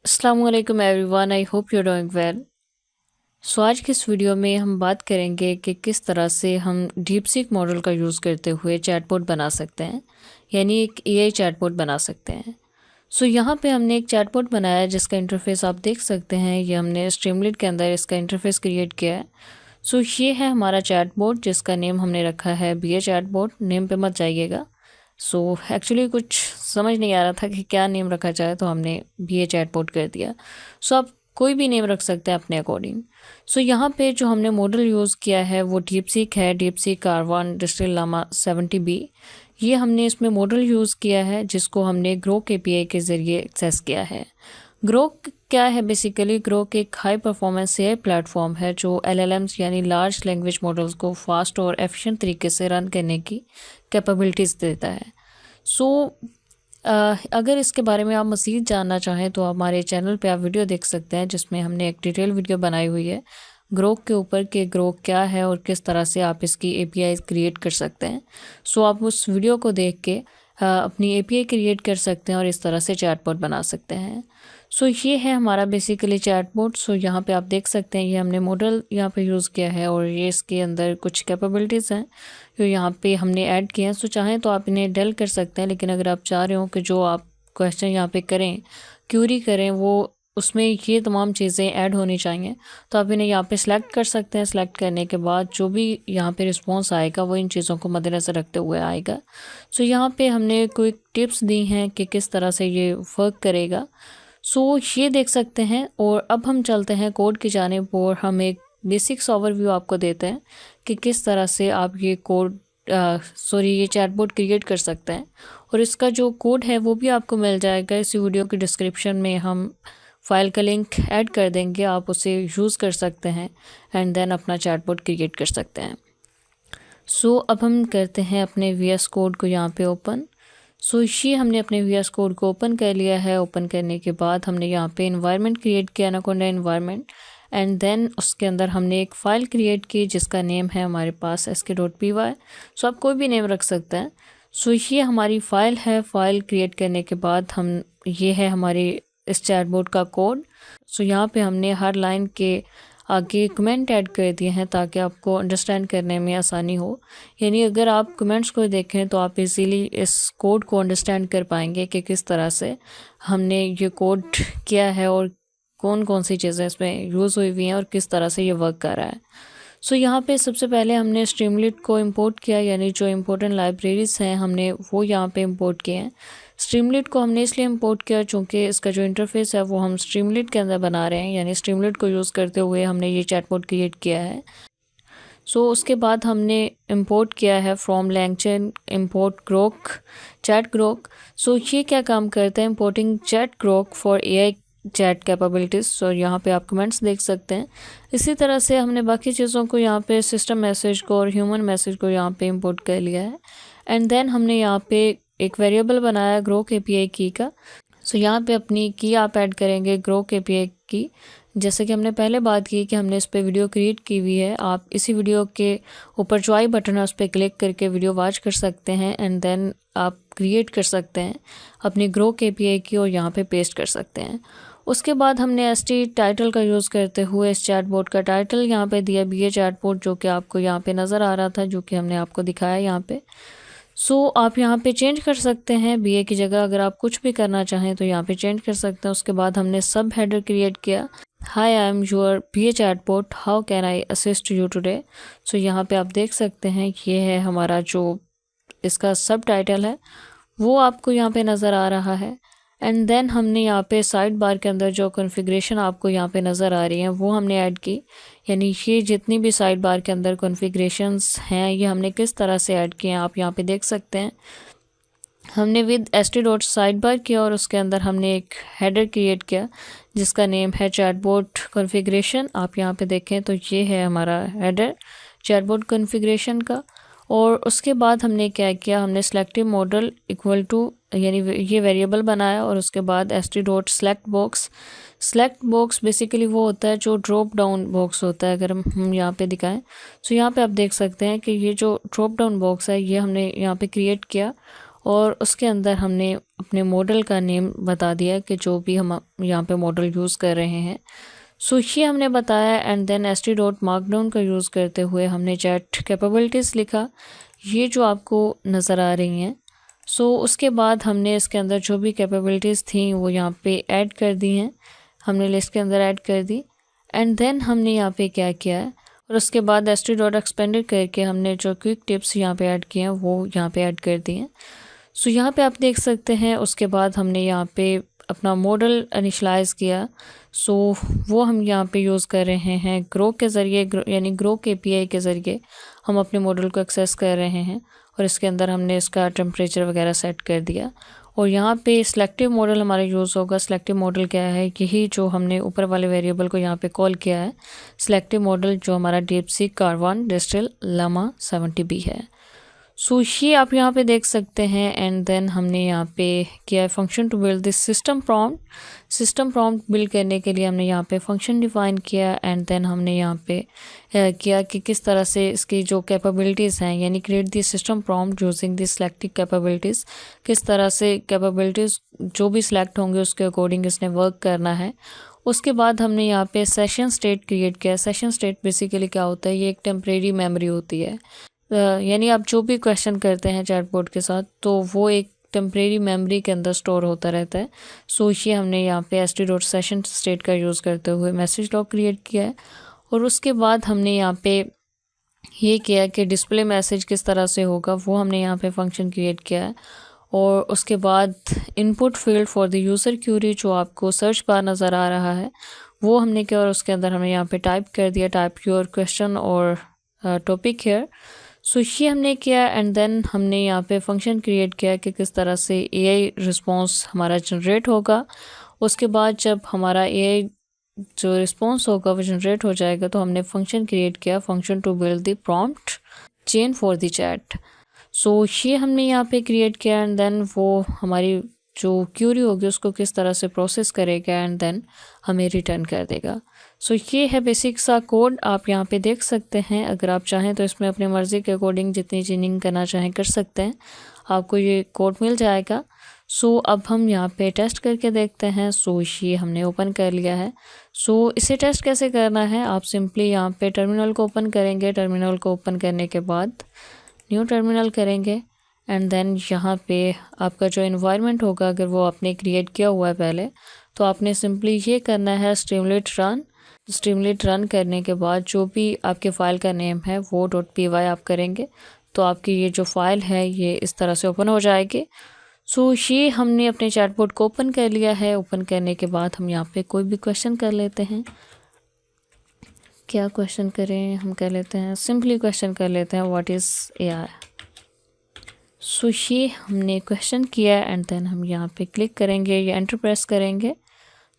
अस्सलाम वालेकुम everyone, I hope you doing well. So आज की इस वीडियो में हम बात करेंगे कि किस तरह से हम डीपसीक मॉडल का यूज़ करते हुए चैटबॉट बना सकते हैं, यानी एक एआई चैटबॉट बना सकते हैं। सो यहाँ पे हमने एक चैटबॉट बनाया है जिसका इंटरफेस आप देख सकते हैं। ये हमने स्ट्रीमलीट के अंदर इसका इंटरफेस क्रिएट किया है। सो ये है हमारा चैटबॉट जिसका नेम हमने रखा है बीए चैटबॉट। नेम पे मत जाइएगा। सो एक्चुअली कुछ समझ नहीं आ रहा था कि क्या नेम रखा जाए, तो हमने बीए चैटबॉट कर दिया। सो आप कोई भी नेम रख सकते हैं अपने अकॉर्डिंग। सो यहाँ पे जो हमने मॉडल यूज़ किया है वो डीपसीक है, DeepSeek R1 digital Lama 70B। ये हमने इसमें मॉडल यूज़ किया है जिसको हमने ग्रोक API के ज़रिए एक्सेस किया है। ग्रोक क्या है? बेसिकली ग्रोक एक हाई परफॉर्मेंस AI प्लेटफॉर्म है जो LLMs यानी लार्ज लैंग्वेज मॉडल्स को फास्ट और एफिशिएंट तरीके से रन करने की कैपेबिलिटीज़ देता है। सो अगर इसके बारे में आप मज़ीद जानना चाहें तो हमारे चैनल पे आप वीडियो देख सकते हैं जिसमें हमने एक डिटेल वीडियो बनाई हुई है ग्रोक के ऊपर कि ग्रोक क्या है और किस तरह से आप इसकी API क्रिएट कर सकते हैं। सो आप उस वीडियो को देख के अपनी API क्रिएट कर सकते हैं और इस तरह से चैटबॉट बना सकते हैं। सो ये है हमारा बेसिकली चैटबॉट। सो यहाँ पे आप देख सकते हैं ये हमने मॉडल यहाँ पे यूज़ किया है और ये इसके अंदर कुछ कैपेबिलिटीज़ हैं जो यहाँ पे हमने ऐड किए हैं। सो चाहें तो आप इन्हें डेल कर सकते हैं, लेकिन अगर आप चाह रहे हो कि जो आप क्वेश्चन यहाँ पे करें, क्यूरी करें, वो उसमें ये तमाम चीज़ें ऐड होनी चाहिए, तो आप इन्हें यहाँ पे सिलेक्ट कर सकते हैं। सिलेक्ट करने के बाद जो भी यहाँ पे रिस्पॉन्स आएगा वो इन चीज़ों को मद्देनज़र रखते हुए आएगा। सो यहाँ पे हमने कोई टिप्स दी हैं कि किस तरह से ये वर्क करेगा। सो ये देख सकते हैं। और अब हम चलते हैं कोड की जानिब और हम एक बेसिक्स ओवरव्यू आपको देते हैं कि किस तरह से आप ये ये चैटबॉट क्रिएट कर सकते हैं। और इसका जो कोड है वो भी आपको मिल जाएगा। इस वीडियो की डिस्क्रिप्शन में हम फाइल का लिंक ऐड कर देंगे, आप उसे यूज़ कर सकते हैं एंड देन अपना चैटबॉट क्रिएट कर सकते हैं। सो अब हम करते हैं अपने VS कोड को यहाँ पे ओपन। सो ये हमने अपने VS कोड को ओपन कर लिया है। ओपन करने के बाद हमने यहाँ पे इन्वायरमेंट क्रिएट किया, एनाकोंडा इन्वायरमेंट, एंड देन उसके अंदर हमने एक फ़ाइल क्रिएट की जिसका नेम है हमारे पास sk.py। सो आप कोई भी नेम रख सकते हैं। सो ये हमारी फ़ाइल है। फ़ाइल क्रिएट करने के बाद ये है हमारी इस चैटबॉट का कोड। सो यहाँ पे हमने हर लाइन के आगे कमेंट ऐड कर दिए हैं ताकि आपको अंडरस्टैंड करने में आसानी हो। यानी अगर आप कमेंट्स को देखें तो आप इजीली इस कोड को अंडरस्टैंड कर पाएंगे कि किस तरह से हमने ये कोड किया है और कौन कौन सी चीज़ें इसमें यूज़ हुई हुई हैं और किस तरह से ये वर्क कर रहा है। सो यहाँ पे सबसे पहले हमने स्ट्रीमलीट को इंपोर्ट किया, यानी जो इम्पोर्टेंट लाइब्रेरीज हैं हमने वो यहाँ पे इंपोर्ट किए हैं। स्ट्रीमलीट को हमने इसलिए इंपोर्ट किया चूँकि इसका जो इंटरफेस है वो हम स्ट्रीमलीट के अंदर बना रहे हैं, यानी स्ट्रीमलीट को यूज़ करते हुए हमने ये चैटबॉट क्रिएट किया है। सो उसके बाद हमने इंपोर्ट किया है from LangChain import Groq chat Groq. So ये क्या काम करता है? Importing chat Groq for AI chat capabilities. So यहाँ पे आप कमेंट्स देख सकते हैं। इसी तरह से हमने बाकी चीज़ों को यहाँ पे सिस्टम मैसेज को और ह्यूमन मैसेज को यहाँ पे इंपोर्ट कर लिया है। एंड देन हमने यहाँ पे एक वेरिएबल बनाया ग्रोक API की का। सो यहाँ पे अपनी की आप ऐड करेंगे ग्रोक API की। जैसे कि हमने पहले बात की कि हमने इस पर वीडियो क्रिएट की हुई है, आप इसी वीडियो के ऊपर जो आई बटन है उस पर क्लिक करके वीडियो वॉच कर सकते हैं एंड देन आप क्रिएट कर सकते हैं अपनी ग्रोक API की और यहाँ पे पेस्ट कर सकते हैं। उसके बाद हमने ST टाइटल का यूज़ करते हुए इस चैटबॉट का टाइटल यहाँ पे दिया BA चैटबॉट, जो कि आपको यहाँ पे नज़र आ रहा था, जो कि हमने आपको दिखाया यहाँ पे। सो आप यहाँ पे चेंज कर सकते हैं BA की जगह। अगर आप कुछ भी करना चाहें तो यहाँ पे चेंज कर सकते हैं। उसके बाद हमने सब हेडर क्रिएट किया, hi I am your BA chatbot, how can I assist you today. So यहाँ पे आप देख सकते हैं ये है हमारा जो इसका सब टाइटल है वो आपको यहाँ पे नज़र आ रहा है। एंड देन हमने यहाँ पे साइड बार के अंदर जो कॉन्फ़िगरेशन आपको यहाँ पे नज़र आ रही हैं वो हमने ऐड की, यानी ये जितनी भी साइड बार के अंदर कॉन्फ़िगरेशंस हैं ये हमने किस तरह से ऐड किए हैं आप यहाँ पे देख सकते हैं। हमने विद st साइड बार किया और उसके अंदर हमने एक हेडर क्रिएट किया जिसका नेम है चैटबॉट कॉन्फ़िगरेशन। आप यहाँ पे देखें तो ये है हमारा हेडर चैटबॉट कॉन्फ़िगरेशन का। और उसके बाद हमने क्या किया, हमने सेलेक्टिव मॉडल इक्वल टू यानी ये वेरिएबल बनाया और उसके बाद st.select box. Select box basically वो होता है जो ड्रॉप डाउन बॉक्स होता है। अगर हम यहाँ पे दिखाएं सो यहाँ पे आप देख सकते हैं कि ये जो ड्रॉप डाउन बॉक्स है ये हमने यहाँ पे क्रिएट किया और उसके अंदर हमने अपने मॉडल का नेम बता दिया कि जो भी हम यहाँ पे मॉडल यूज़ कर रहे हैं। सो ये हमने बताया एंड देन st मार्कडाउन का यूज़ करते हुए हमने चैट कैपेबिलिटीज़ लिखा, ये जो आपको नज़र आ रही हैं। सो उसके बाद हमने इसके अंदर जो भी कैपेबिलिटीज़ थी वो यहाँ पे ऐड कर दी हैं, हमने लिस्ट के अंदर ऐड कर दी एंड देन हमने यहाँ पे क्या किया है और उसके बाद st एक्सपेंडेड करके हमने जो क्विक टिप्स यहाँ पे ऐड किए हैं वो यहाँ पे ऐड कर दिए हैं। सो यहाँ पे आप देख सकते हैं उसके बाद हमने यहाँ पे अपना मॉडल इनिशलाइज़ किया। सो वो हम यहाँ पे यूज़ कर रहे हैं ग्रो के ज़रिए, यानी ग्रो के API के ज़रिए हम अपने मॉडल को एक्सेस कर रहे हैं और इसके अंदर हमने इसका टेम्परेचर वगैरह सेट कर दिया। और यहाँ पे सिलेक्टिव मॉडल हमारा यूज़ होगा। सिलेक्टिव मॉडल क्या है, यही जो हमने ऊपर वाले वेरिएबल को यहाँ पे कॉल किया है, सिलेक्टिव मॉडल जो हमारा DeepSeek Car1 Distill Llama 70B है। सो ये आप यहाँ पे देख सकते हैं एंड देन हमने यहाँ पे किया है function to build this system prompt. System prompt build करने के लिए हमने यहाँ पे फंक्शन डिफाइन किया एंड देन हमने यहाँ पे किया कि किस तरह से इसकी जो कैपेबिलिटीज़ हैं, यानी create the system prompt using the selective capabilities, किस तरह से कैपेबिलिटीज़ जो भी सिलेक्ट होंगे उसके अकॉर्डिंग इसने वर्क करना है। उसके बाद हमने यहाँ पे सेशन स्टेट क्रिएट किया। सेशन स्टेट बेसिकली क्या होता है, ये एक टेम्परेरी मेमोरी होती है, यानी आप जो भी क्वेश्चन करते हैं चैटबॉट के साथ तो वो एक टेम्परेरी मेमोरी के अंदर स्टोर होता रहता है। सो ये हमने यहाँ पे st.session स्टेट का यूज़ करते हुए मैसेज लॉग क्रिएट किया है। और उसके बाद हमने यहाँ पे ये किया कि डिस्प्ले मैसेज किस तरह से होगा वो हमने यहाँ पे फंक्शन क्रिएट किया है। और उसके बाद input field for the user query जो आपको सर्च बार नज़र आ रहा है वो हमने किया और उसके अंदर हमने यहाँ पे टाइप कर दिया टाइप योर क्वेश्चन और टॉपिक हेयर। सो ये हमने किया एंड देन हमने यहाँ पे फंक्शन क्रिएट किया कि किस तरह से AI रिस्पॉन्स हमारा जनरेट होगा। उसके बाद जब हमारा AI जो रिस्पॉन्स होगा वो जनरेट हो जाएगा तो हमने फंक्शन क्रिएट किया, function to build the prompt chain for the chat. So ये हमने यहाँ पे क्रिएट किया एंड देन वो हमारी जो क्यूरी होगी उसको किस तरह से प्रोसेस करेगा एंड देन हमें रिटर्न कर देगा। सो ये है बेसिक सा कोड, आप यहाँ पे देख सकते हैं। अगर आप चाहें तो इसमें अपनी मर्ज़ी के अकॉर्डिंग जितनी चेंजिंग करना चाहें कर सकते हैं, आपको ये कोड मिल जाएगा। सो अब हम यहाँ पे टेस्ट करके देखते हैं। सो ये हमने ओपन कर लिया है। सो इसे टेस्ट कैसे करना है, आप सिंपली यहाँ पे टर्मिनल को ओपन करेंगे। टर्मिनल को ओपन करने के बाद न्यू टर्मिनल करेंगे एंड देन यहाँ पे आपका जो इन्वायरमेंट होगा अगर वो आपने क्रिएट किया हुआ है पहले तो आपने सिंपली ये करना है स्ट्रीमलेट रन। स्ट्रीमलेट रन करने के बाद जो भी आपके फ़ाइल का नेम है वो .py आप करेंगे तो आपकी ये जो फ़ाइल है ये इस तरह से ओपन हो जाएगी। सो ये हमने अपने चैटबॉट को ओपन कर लिया है। ओपन करने के बाद हम यहाँ पे कोई भी क्वेश्चन कर लेते हैं। क्या क्वेश्चन करें, हम कर लेते हैं सिंपली क्वेश्चन कर लेते हैं व्हाट इज़ AI। सो ये हमने क्वेश्चन किया एंड देन हम यहाँ पे क्लिक करेंगे या एंटर प्रेस करेंगे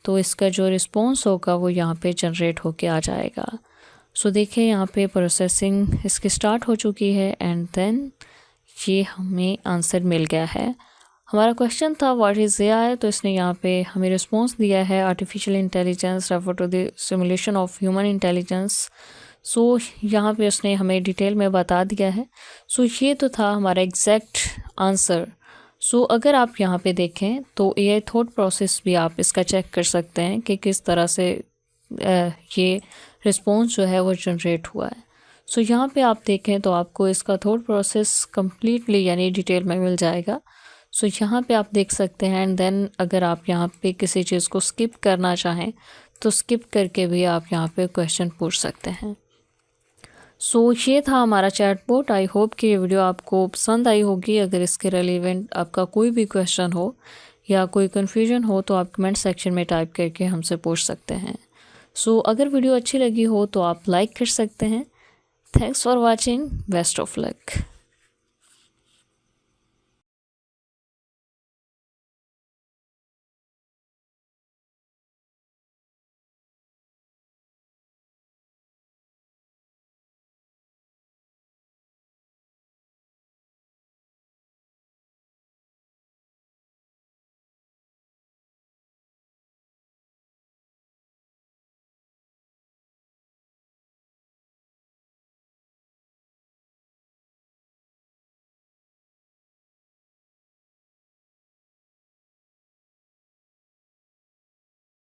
तो इसका जो रिस्पॉन्स होगा वो यहाँ पे जनरेट होके आ जाएगा। सो देखिए यहाँ पे प्रोसेसिंग इसकी स्टार्ट हो चुकी है एंड देन ये हमें आंसर मिल गया है। हमारा क्वेश्चन था व्हाट इज़ AI, तो इसने यहाँ पे हमें रिस्पॉन्स दिया है artificial intelligence refer to the simulation of human intelligence. So यहाँ पे उसने हमें डिटेल में बता दिया है। सो ये तो था हमारा एग्जैक्ट आंसर। सो अगर आप यहाँ पे देखें तो AI थॉट प्रोसेस भी आप इसका चेक कर सकते हैं कि किस तरह से ये रिस्पॉन्स जो है वो जनरेट हुआ है। सो यहाँ पे आप देखें तो आपको इसका थॉट प्रोसेस कम्प्लीटली यानी डिटेल में मिल जाएगा। सो यहाँ पे आप देख सकते हैं एंड देन अगर आप यहाँ पे किसी चीज़ को स्किप करना चाहें तो स्किप करके भी आप यहाँ पे क्वेश्चन पूछ सकते हैं। सो ये था हमारा चैटबॉट। आई होप कि ये वीडियो आपको पसंद आई होगी। अगर इसके रिलेवेंट आपका कोई भी क्वेश्चन हो या कोई कन्फ्यूजन हो तो आप कमेंट सेक्शन में टाइप करके हमसे पूछ सकते हैं। सो अगर वीडियो अच्छी लगी हो तो आप लाइक कर सकते हैं। Thanks for watching, best of luck.